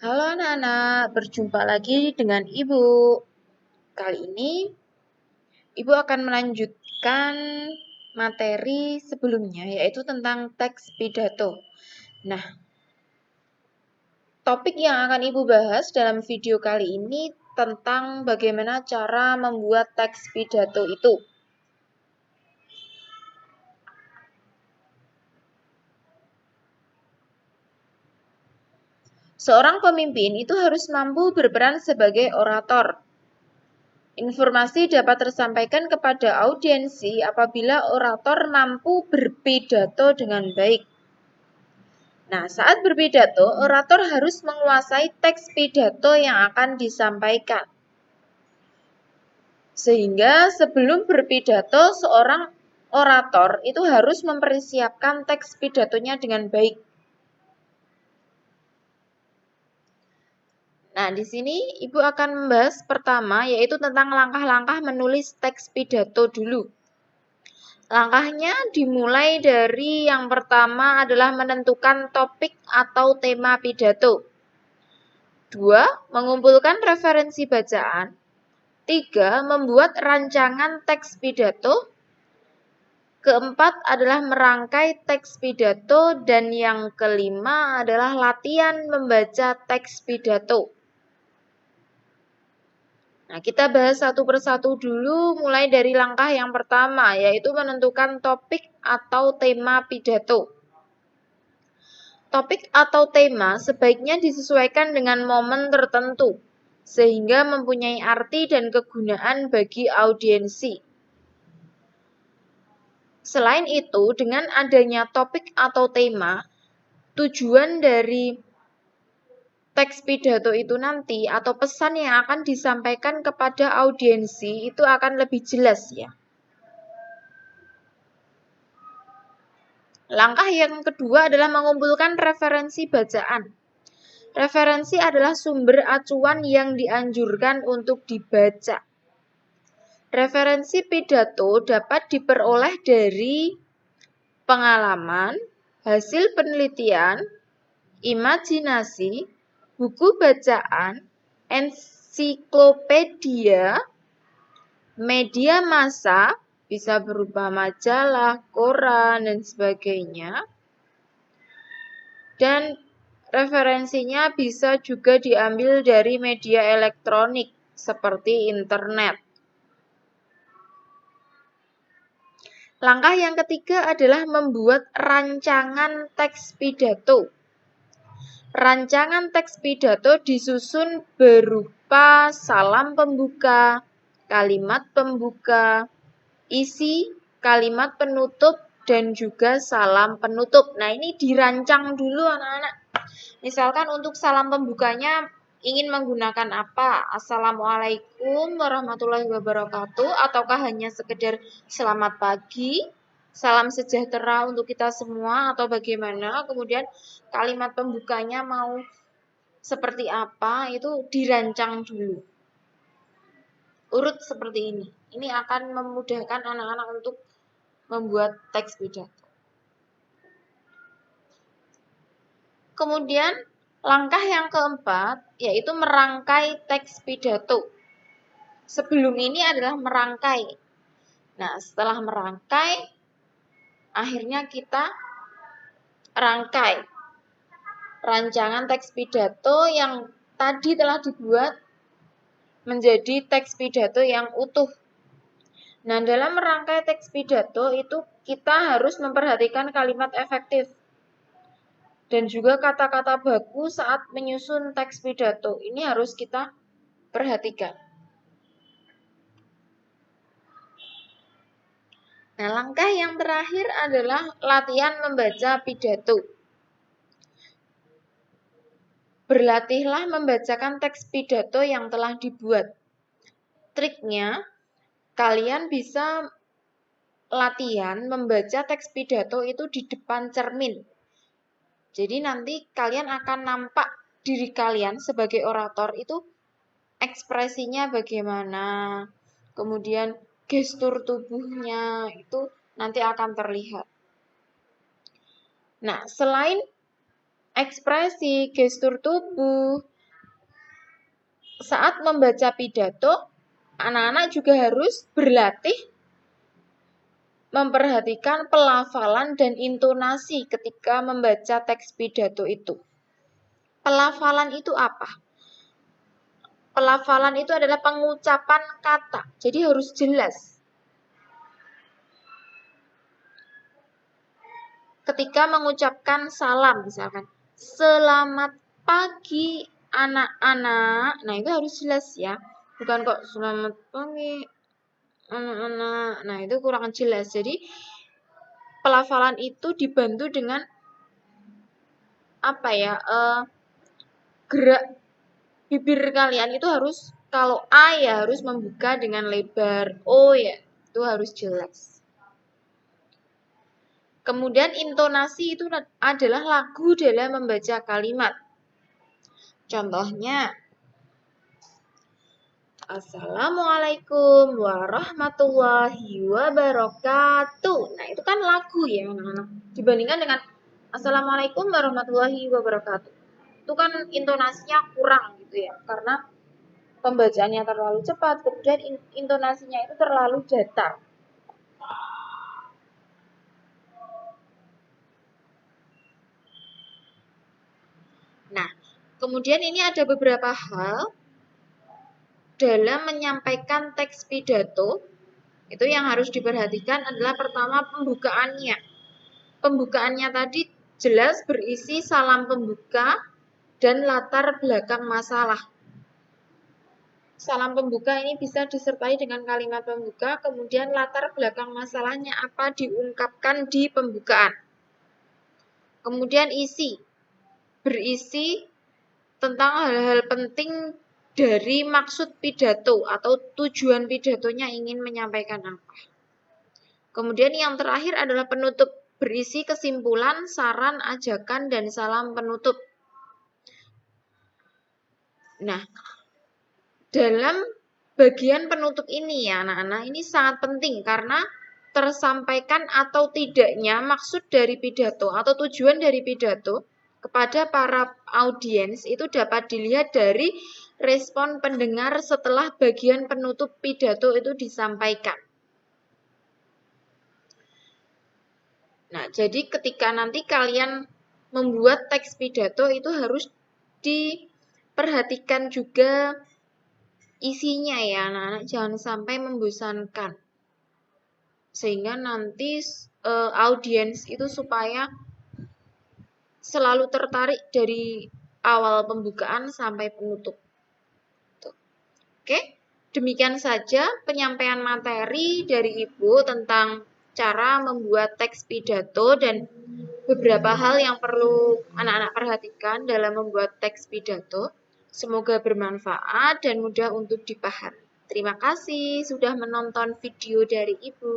Halo anak-anak, berjumpa lagi dengan Ibu. Kali ini Ibu akan melanjutkan materi sebelumnya, yaitu tentang teks pidato. Nah, topik yang akan Ibu bahas dalam video kali ini tentang bagaimana cara membuat teks pidato itu. Seorang pemimpin itu harus mampu berperan sebagai orator. Informasi dapat tersampaikan kepada audiensi apabila orator mampu berpidato dengan baik. Nah, saat berpidato, orator harus menguasai teks pidato yang akan disampaikan. Sehingga sebelum berpidato, seorang orator itu harus mempersiapkan teks pidatonya dengan baik. Nah, di sini Ibu akan membahas pertama, yaitu tentang langkah-langkah menulis teks pidato dulu. Langkahnya dimulai dari yang pertama adalah menentukan topik atau tema pidato. 2. Mengumpulkan referensi bacaan. 3. Membuat rancangan teks pidato. Keempat adalah merangkai teks pidato. Dan yang kelima adalah latihan membaca teks pidato. Nah, kita bahas satu persatu dulu, mulai dari langkah yang pertama, yaitu menentukan topik atau tema pidato. Topik atau tema sebaiknya disesuaikan dengan momen tertentu, sehingga mempunyai arti dan kegunaan bagi audiensi. Selain itu, dengan adanya topik atau tema, tujuan dari teks pidato itu nanti atau pesan yang akan disampaikan kepada audiensi itu akan lebih jelas ya. Langkah yang kedua adalah mengumpulkan referensi bacaan. Referensi adalah sumber acuan yang dianjurkan untuk dibaca. Referensi pidato dapat diperoleh dari pengalaman, hasil penelitian, imajinasi, buku bacaan, ensiklopedia, media massa, bisa berupa majalah, koran, dan sebagainya. Dan referensinya bisa juga diambil dari media elektronik seperti internet. Langkah yang ketiga adalah membuat rancangan teks pidato. Rancangan teks pidato disusun berupa salam pembuka, kalimat pembuka, isi, kalimat penutup, dan juga salam penutup. Nah, ini dirancang dulu anak-anak. Misalkan untuk salam pembukanya ingin menggunakan apa? Assalamualaikum warahmatullahi wabarakatuh, ataukah hanya sekedar selamat pagi, salam sejahtera untuk kita semua, atau bagaimana? Kemudian kalimat pembukanya mau seperti apa, itu dirancang dulu. Urut seperti ini. Ini akan memudahkan anak-anak untuk membuat teks pidato. Kemudian langkah yang keempat yaitu merangkai teks pidato. Sebelum ini adalah merangkai. Nah, setelah merangkai, akhirnya kita rangkai rancangan teks pidato yang tadi telah dibuat menjadi teks pidato yang utuh. Nah, dalam merangkai teks pidato itu kita harus memperhatikan kalimat efektif dan juga kata-kata baku saat menyusun teks pidato. Ini harus kita perhatikan. Nah, langkah yang terakhir adalah latihan membaca pidato. Berlatihlah membacakan teks pidato yang telah dibuat. Triknya, kalian bisa latihan membaca teks pidato itu di depan cermin. Jadi nanti kalian akan nampak diri kalian sebagai orator itu ekspresinya bagaimana, kemudian gestur tubuhnya itu nanti akan terlihat. Nah, selain ekspresi, gestur tubuh, saat membaca pidato, anak-anak juga harus berlatih memperhatikan pelafalan dan intonasi ketika membaca teks pidato itu. Pelafalan itu apa? Pelafalan itu adalah pengucapan kata, jadi harus jelas. Ketika mengucapkan salam, misalkan, selamat pagi anak-anak, nah itu harus jelas ya. Bukan kok selamat pagi anak-anak, nah itu kurang jelas. Jadi pelafalan itu dibantu dengan apa ya, gerak bibir kalian itu harus, kalau A ya harus membuka dengan lebar, O ya itu harus jelas. Kemudian intonasi itu adalah lagu dalam membaca kalimat. Contohnya, Assalamualaikum warahmatullahi wabarakatuh. Nah, itu kan lagu ya, anak-anak. Dibandingkan dengan Assalamualaikum warahmatullahi wabarakatuh. Itu kan intonasinya kurang gitu ya, karena pembacaannya terlalu cepat, kemudian intonasinya itu terlalu datar. Nah, kemudian ini ada beberapa hal dalam menyampaikan teks pidato. Itu yang harus diperhatikan adalah pertama pembukaannya. Pembukaannya tadi jelas berisi salam pembuka dan latar belakang masalah. Salam pembuka ini bisa disertai dengan kalimat pembuka, kemudian latar belakang masalahnya apa diungkapkan di pembukaan. Kemudian isi, berisi tentang hal-hal penting dari maksud pidato atau tujuan pidatonya ingin menyampaikan apa. Kemudian yang terakhir adalah penutup, berisi kesimpulan, saran, ajakan, dan salam penutup. Nah, dalam bagian penutup ini ya anak-anak, ini sangat penting karena tersampaikan atau tidaknya maksud dari pidato atau tujuan dari pidato kepada para audiens itu dapat dilihat dari respon pendengar setelah bagian penutup pidato itu disampaikan. Nah, jadi ketika nanti kalian membuat teks pidato itu harus diperhatikan juga isinya ya anak-anak, jangan sampai membosankan. Sehingga nanti audiens itu supaya selalu tertarik dari awal pembukaan sampai penutup. Tuh. Oke, demikian saja penyampaian materi dari Ibu tentang cara membuat teks pidato dan beberapa hal yang perlu anak-anak perhatikan dalam membuat teks pidato. Semoga bermanfaat dan mudah untuk dipahami. Terima kasih sudah menonton video dari Ibu.